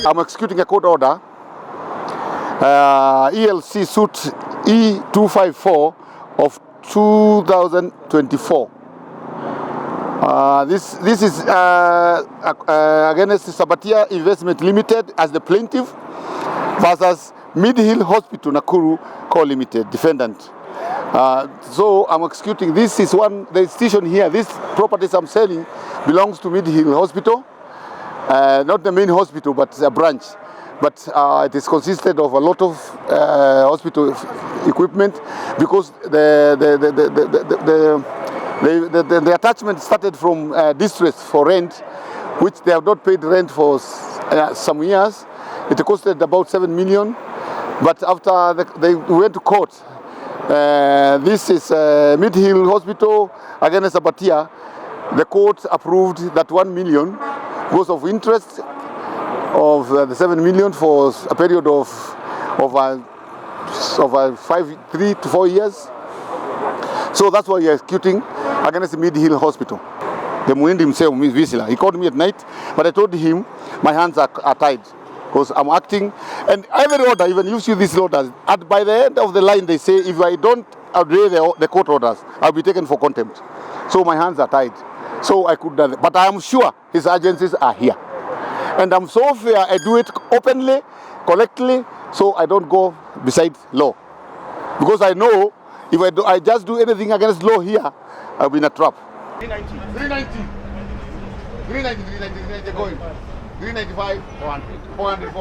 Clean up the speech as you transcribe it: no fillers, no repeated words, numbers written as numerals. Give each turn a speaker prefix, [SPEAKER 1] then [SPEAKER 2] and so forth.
[SPEAKER 1] I'm executing a court order, ELC suit E254 of 2024. This is against Sabatia Investment Limited as the plaintiff versus Mediheal Hospital Nakuru Co Limited defendant. So I'm executing. This is the institution here. This properties I'm selling belongs to Mediheal Hospital, not the main hospital, but a branch. But it is consisted of a lot of hospital equipment, because the attachment started from distress for rent, which they have not paid rent for some years. It costed about 7 million, but after they went to court, this is Mediheal Hospital against Sabatia. The court approved that 1 million goes of interest of the 7 million for a period of 3 to 4 years. So that's why you're executing against Mediheal Hospital. The Muindi himself, Visila, he called me at night, but I told him my hands are tied because I'm acting. And every order, even if you these orders, by the end of the line they say, if I don't obey the court orders, I'll be taken for contempt. So my hands are tied. So I could not, but I am sure his agencies are here. And I'm so fair, I do it openly, correctly, so I don't go beside law. Because I know if I just do anything against law here, I'll be in a trap. 390, going. 395, 400.